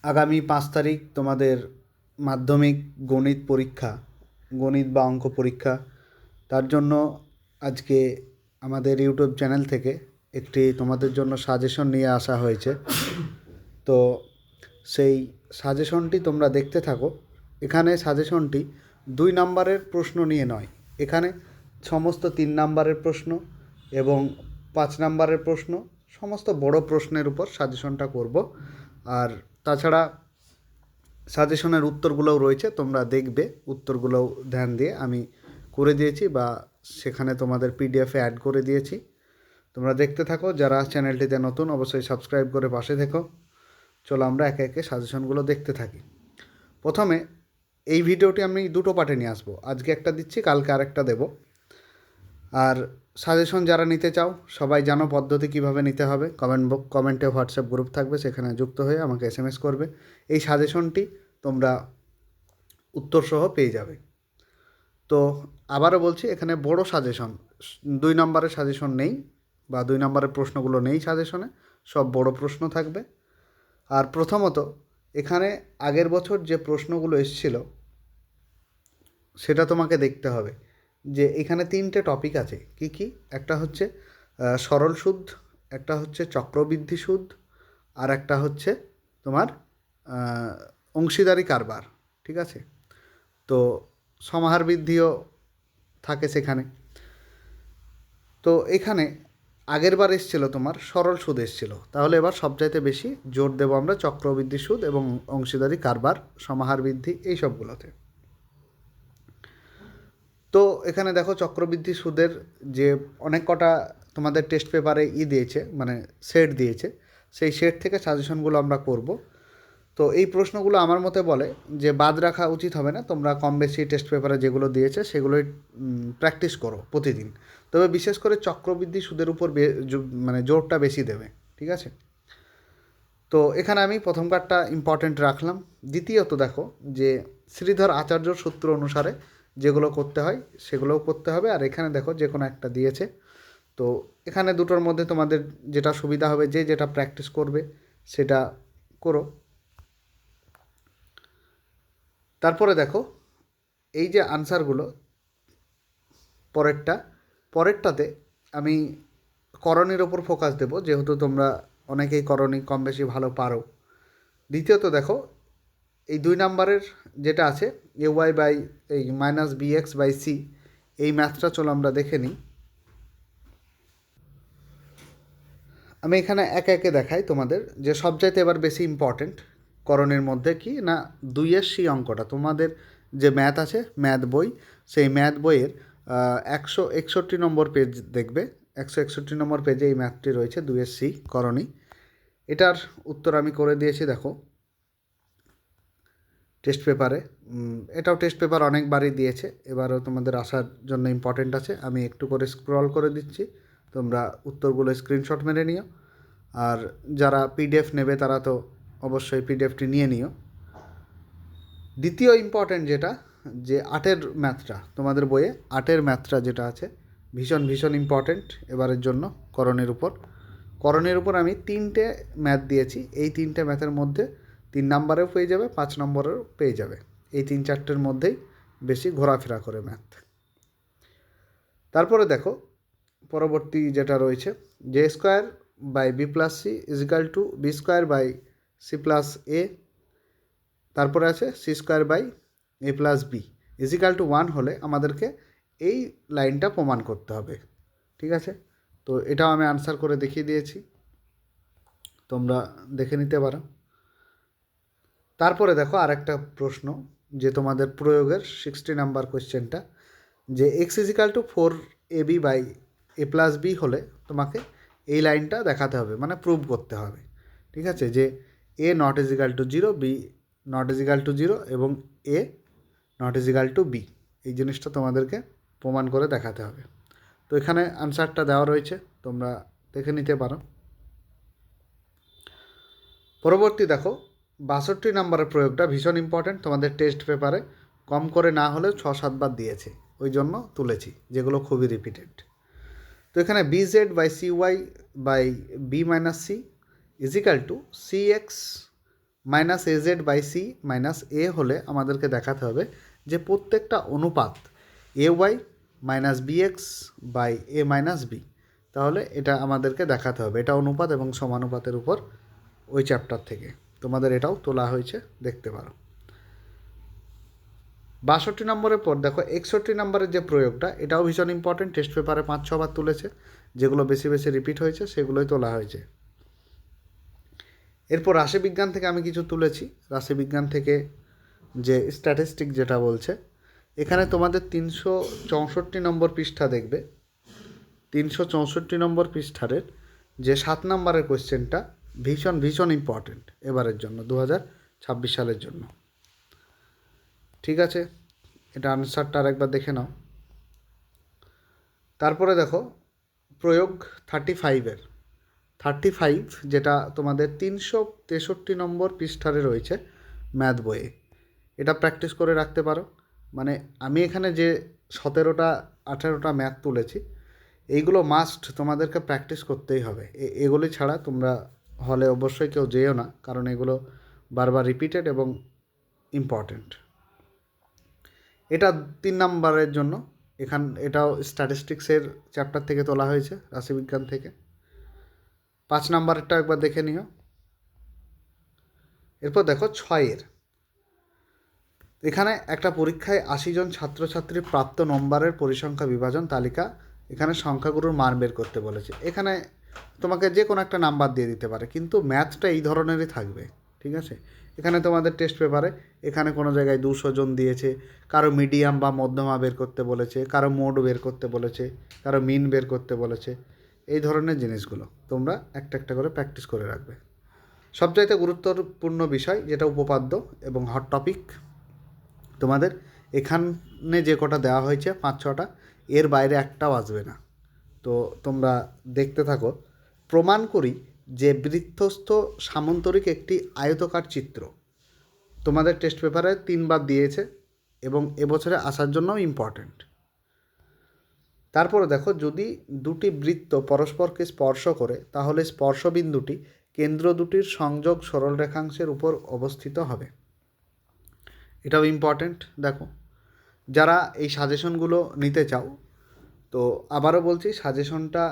আগামী 5 তারিখ তোমাদের মাধ্যমিক গণিত পরীক্ষা, গণিত বা অঙ্ক পরীক্ষা। তার জন্য আজকে আমাদের ইউটিউব চ্যানেল থেকে একটি তোমাদের জন্য সাজেশন নিয়ে আসা হয়েছে। তো সেই সাজেশনটি তোমরা দেখতে থাকো। এখানে সাজেশনটি 2 নম্বরের প্রশ্ন নিয়ে নয়, এখানে সমস্ত 3 নম্বরের প্রশ্ন এবং 5 নম্বরের প্রশ্ন, সমস্ত বড় প্রশ্নের উপর সাজেশনটা করব। আর তাছাড়া সাজেশনের উত্তরগুলোও রয়েছে, তোমরা দেখবে উত্তরগুলোও ধ্যান দিয়ে আমি করে দিয়েছি বা সেখানে তোমাদের পিডিএফে অ্যাড করে দিয়েছি। তোমরা দেখতে থাকো। যারা চ্যানেলটিতে নতুন অবশ্যই সাবস্ক্রাইব করে পাশে থেকো। চলো আমরা একে একে সাজেশনগুলো দেখতে থাকি। প্রথমে এই ভিডিওটি আমি 2 পার্টে নিয়ে আসবো। আজকে একটা দিচ্ছি, কালকে আরেকটা দেব। আর সাজেশন যারা নিতে চাও সবাই জানো পদ্ধতি কিভাবে নিতে হবে। কমেন্টে হোয়াটসঅ্যাপ গ্রুপ থাকবে, সেখানে যুক্ত হয়ে আমাকে এসএমএস করবে। এই সাজেশনটি তোমরা উত্তরসহ পেয়ে যাবে। তো আবারও বলছি, এখানে বড় সাজেশন, 2 নম্বরের সাজেশন নেই বা 2 নম্বরের প্রশ্নগুলো নেই সাজেশনে, সব বড় প্রশ্ন থাকবে। আর প্রথমত এখানে আগের বছর যে প্রশ্নগুলো এসেছিল সেটা তোমাকে দেখতে হবে। যে এখানে 3টে টপিক আছে। কি কি? একটা হচ্ছে সরল সুদ, একটা হচ্ছে চক্রবৃদ্ধি সুদ, আর একটা হচ্ছে তোমার অংশীদারি কারবার। ঠিক আছে? তো সমাহার বৃদ্ধিও থাকে সেখানে। তো এখানে আগের বার এসেছিলো তোমার সরল সুদ এসেছিলো, তাহলে এবার সবচাইতে বেশি জোর দেবো আমরা চক্রবৃদ্ধি সুদ এবং অংশীদারি কারবার, সমাহার বৃদ্ধি, এই সবগুলোতে। তো এখানে দেখো চক্রবৃদ্ধি সুদের যে অনেক কটা তোমাদের টেস্ট পেপারে দিয়েছে, মানে সেট দিয়েছে, সেই সেট থেকে সাজেশনগুলো আমরা করব। তো এই প্রশ্নগুলো আমার মতে বলে যে বাদ রাখা উচিত হবে না। তোমরা কম বেশি টেস্ট পেপারে যেগুলো দিয়েছে সেগুলোই প্র্যাকটিস করো প্রতিদিন। তবে বিশেষ করে চক্রবৃদ্ধি সুদের উপর মানে জোরটা বেশি দেবে। ঠিক আছে? তো এখানে আমি প্রথম কার্ডটা ইম্পর্টেন্ট রাখলাম। দ্বিতীয়ত দেখো যে শ্রীধর আচার্যর সূত্র অনুসারে যেগুলো করতে হয় সেগুলোও করতে হবে। আর এখানে দেখো যে কোনো একটা দিয়েছে। তো এখানে দুটোর মধ্যে তোমাদের যেটা সুবিধা হবে, যে যেটা প্র্যাকটিস করবে সেটা করো। তারপরে দেখো এই যে আনসারগুলো, পরেরটাতে আমি করণীর ওপর ফোকাস দেবো, যেহেতু তোমরা অনেকেই করণী কম বেশি ভালো পারো। দ্বিতীয়ত দেখো এই 2 নম্বরের যেটা আছে এ ওয়াই বাই এই -bx/c, এই ম্যাথটা চলো আমরা দেখে নিই। আমি এখানে একে একে দেখাই তোমাদের যে সবচাইতে এবার বেশি ইম্পর্টেন্ট করণের মধ্যে কি না, 2-এর অঙ্কটা তোমাদের যে ম্যাথ আছে, ম্যাথ বই, সেই ম্যাথ বইয়ের 161 নম্বর পেজ দেখবে। 161 নম্বর পেজে এই ম্যাথটি রয়েছে, 2-এর করণী। এটার উত্তর আমি করে দিয়েছি দেখো টেস্ট পেপারে। এটাও টেস্ট পেপার অনেকবারই দিয়েছে, এবারও তোমাদের আসার জন্য ইম্পর্টেন্ট আছে। আমি একটু করে স্ক্রল করে দিচ্ছি, তোমরা উত্তরগুলো স্ক্রিনশট মেরে নিও। আর যারা পিডিএফ নেবে তারা তো অবশ্যই পিডিএফটি নিয়ে নিও। দ্বিতীয় ইম্পর্টেন্ট যেটা, যে 8-এর ম্যাথটা তোমাদের বইয়ে, 8-এর ম্যাথটা যেটা আছে ভীষণ ভীষণ ইম্পর্টেন্ট এবারের জন্য করণের উপর আমি 3টে ম্যাথ দিয়েছি। এই 3টে ম্যাথের মধ্যে 3 নম্বরেও পেয়ে যাবে, 5 নম্বরেও পেয়ে যাবে। এই 3-4টের মধ্যেই বেশি ঘোরাফেরা করে ম্যাথ। তারপরে দেখো পরবর্তী যেটা রয়েছে, যে স্কোয়ার বাই b+c = b²/c+a। তারপরে আছে c²/a+b = 1 হলে আমাদেরকে এই লাইনটা প্রমাণ করতে হবে। ঠিক আছে? তো এটাও আমি আনসার করে দেখিয়ে দিয়েছি, তোমরা দেখে নিতে পারো। তারপরে দেখো আরেকটা প্রশ্ন, যে তোমাদের প্রয়োগের 60 নাম্বার কোয়েশ্চেনটা, যে x = 4ab/a+b হলে তোমাকে এই লাইনটা দেখাতে হবে, মানে প্রুভ করতে হবে। ঠিক আছে? যে a ≠ 0, b ≠ 0 এবং a ≠ b, এই জিনিসটা তোমাদেরকে প্রমাণ করে দেখাতে হবে। তো এখানে আনসারটা দেওয়া রয়েছে, তোমরা দেখে নিতে পারো। পরবর্তী দেখো 62 নম্বরের প্রয়োগটা ভীষণ ইম্পর্ট্যান্ট, তোমাদের টেস্ট পেপারে কম করে না হলেও 6-7 বার দিয়েছে, ওই জন্য তুলেছি, যেগুলো খুবই রিপিটেড। তো এখানে bz/cy/b - c = cx minus a z by c minus a হলে আমাদেরকে দেখাতে হবে যে প্রত্যেকটা অনুপাত a y minus b x by a minus b, তাহলে এটা আমাদেরকে দেখাতে হবে। এটা অনুপাত এবং সমানুপাতের উপর ওই চ্যাপ্টার থেকে তোমাদের এটাও তোলা হয়েছে, দেখতে পারো। 62 নম্বরের পর দেখো 61 নম্বরের যে প্রয়োগটা, এটাও ভীষণ ইম্পর্টেন্ট, টেস্ট পেপারে 5-6 বার তুলেছে, যেগুলো বেশি বেশি রিপিট হয়েছে সেগুলোই তোলা হয়েছে। এরপর রাশিবিজ্ঞান থেকে আমি কিছু তুলেছি। রাশিবিজ্ঞান থেকে যে স্ট্যাটিস্টিক যেটা বলছে, এখানে তোমাদের 364 নম্বর পৃষ্ঠা দেখবে। 364 নম্বর পৃষ্ঠারের যে 7 নম্বরের কোয়েশ্চেনটা ভীষণ ভীষণ ইম্পর্টেন্ট এবারের জন্য, 2026 সালের জন্য। ঠিক আছে, এটা আনসারটা আরেকবার দেখে নাও। তারপরে দেখো প্রয়োগ 35 যেটা তোমাদের 363 নম্বর পৃষ্ঠারে রয়েছে ম্যাথ বইয়ে। এটা প্র্যাকটিস করে রাখতে পারো। মানে আমি এখানে যে 17-18টা ম্যাথ তুলেছি, এইগুলো মাস্ট তোমাদেরকে প্র্যাকটিস করতেই হবে। এগুলি ছাড়া তোমরা হলে অবশ্যই কেউ যেও না, কারণ এগুলো বারবার রিপিটেড এবং ইম্পর্টেন্ট। এটা 3 নম্বরের জন্য, এটাও স্ট্যাটিস্টিক্সের চ্যাপ্টার থেকে তোলা হয়েছে, রাশিবিজ্ঞান থেকে। 5 নম্বরেরটা একবার দেখে নিও। এরপর দেখো 6 এখানে একটা পরীক্ষায় 80 জন ছাত্রছাত্রীর প্রাপ্ত নম্বরের পরিসংখ্যা বিভাজন তালিকা, এখানে সংখ্যাগুলোর মান বের করতে বলেছে। এখানে তোমাকে যে কোনো একটা নাম্বার দিয়ে দিতে পারে, কিন্তু ম্যাথটা এই ধরনেরই থাকবে। ঠিক আছে, এখানে তোমাদের টেস্ট পেপারে এখানে কোনো জায়গায় 200 জন দিয়েছে, কারো মিডিয়াম বা মধ্যমা বের করতে বলেছে, কারো মোড বের করতে বলেছে, কারো মিন বের করতে বলেছে। এই ধরনের জিনিসগুলো তোমরা একটা একটা করে প্র্যাকটিস করে রাখবে। সবচাইতে গুরুত্বপূর্ণ বিষয় যেটা উপপাদ্য এবং হট টপিক, তোমাদের এখানে যে কটা দেওয়া হয়েছে 5-6টা, এর বাইরে একটাও আসবে না। তো তোমরা দেখতে থাকো। প্রমাণ করি যে বৃত্তস্থ সামন্তরিক একটি আয়তকার চিত্র, তোমাদের টেস্ট পেপারে 3 বার দিয়েছে এবং এবছরে আসার জন্যও ইম্পর্ট্যান্ট। তারপরে দেখো, যদি দুটি বৃত্ত পরস্পরকে স্পর্শ করে তাহলে স্পর্শবিন্দুটি কেন্দ্র দুটির সংযোগ সরল রেখাংশের উপর অবস্থিত হবে। এটাও ইম্পর্ট্যান্ট। দেখো, যারা এই সাজেশনগুলো নিতে চাও, তো আবারও বলছি, সাজেশনটা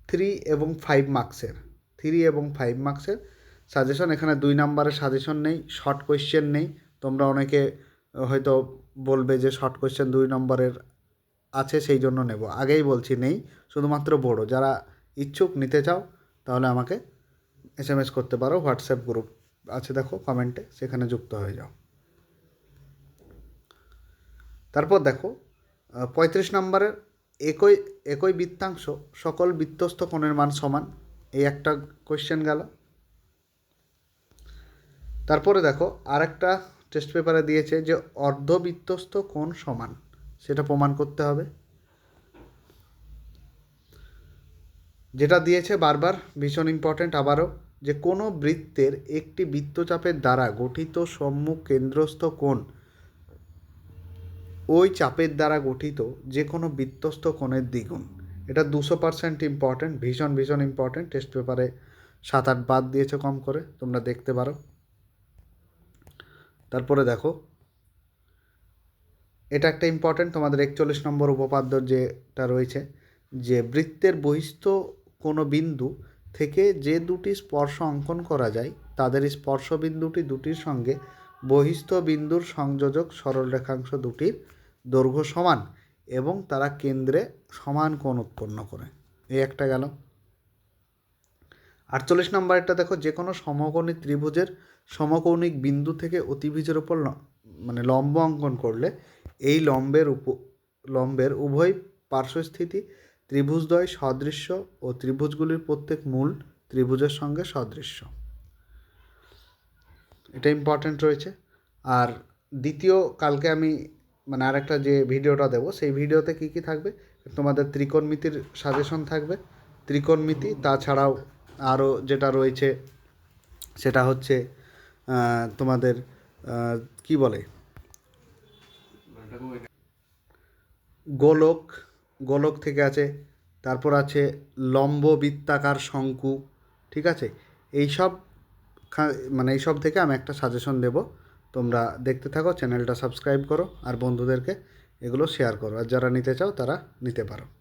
3 এবং 5 মার্কসের সাজেশন। এখানে 2 নম্বরের সাজেশন নেই, শর্ট কোয়েশ্চেন নেই। তোমরা অনেকে হয়তো বলবে যে শর্ট কোয়েশ্চেন 2 নম্বরের আছে সেই জন্য নেব, আগেই বলছি নেই, শুধুমাত্র বড়। যারা ইচ্ছুক নিতে চাও তাহলে আমাকে SMS করতে পারো, হোয়াটসঅ্যাপ গ্রুপ আছে দেখো কমেন্টে, সেখানে যুক্ত হয়ে যাও। তারপর দেখো 35 নম্বরের একই বৃত্তাংশ সকল বৃত্তস্থ কোণের মান সমান, এই একটা কোয়েশ্চেন গেল। তারপরে দেখো আরেকটা টেস্ট পেপারে দিয়েছে যে অর্ধবৃত্তস্থ কোণ সমান, সেটা প্রমাণ করতে হবে। যেটা দিয়েছে বারবার ভীষণ ইম্পর্ট্যান্ট আবারও, যে কোনো বৃত্তের একটি বৃত্তচাপের দ্বারা গঠিত সম্মুখ কেন্দ্রস্থ কোণ ওই চাপের দ্বারা গঠিত যে কোনো বৃত্তস্থ কোণের দ্বিগুণ। এটা 200% ইম্পর্ট্যান্ট, ভীষণ ভীষণ ইম্পর্ট্যান্ট। টেস্ট পেপারে 7-8 বাদ দিয়েছে কম করে, তোমরা দেখতে পারো। তারপরে দেখো, এটা একটা ইম্পর্ট্যান্ট, তোমাদের 41 নম্বর উপপাদ্য যেটা রয়েছে, যে বৃত্তের বহিস্থ কোনো বিন্দু থেকে যে দুটি স্পর্শ অঙ্কন করা যায় তাদের স্পর্শবিন্দুটি দুটির সঙ্গে বহিস্থ বিন্দুর সংযোজক সরল রেখাংশ দুটির দৈর্ঘ্য সমান এবং তারা কেন্দ্রে সমান কোণ উৎপন্ন করে। এই একটা গেল। 48 নম্বরটা দেখো, যে কোনো সমকোণী ত্রিভুজের সমকৌণিক বিন্দু থেকে অতিভুজের ওপর মানে লম্ব অঙ্কন করলে এই লম্বের উভয় পার্শ্বস্থিতি ত্রিভুজদ্বয় সদৃশ্য ও ত্রিভুজগুলির প্রত্যেক মূল ত্রিভুজের সঙ্গে সদৃশ্য। এটা ইম্পর্ট্যান্ট রয়েছে। আর দ্বিতীয়, কালকে আমি মানে আরেকটা যে ভিডিওটা দেবো সেই ভিডিওতে কী কী থাকবে, তোমাদের ত্রিকোণমিতির সাজেশন থাকবে, ত্রিকোণমিতি, তাছাড়াও আরও যেটা রয়েছে সেটা হচ্ছে তোমাদের কি বলে, গোলক থেকে আছে, তারপর আছে লম্ব বৃত্তাকার শঙ্কু। ঠিক আছে, এইসব মানে এইসব থেকে আমি একটা সাজেশন দেব, তোমরা দেখতে থাকো, চ্যানেলটা সাবস্ক্রাইব করো আর বন্ধুদেরকে এগুলো শেয়ার করো, আর যারা নিতে চাও তারা নিতে পারো।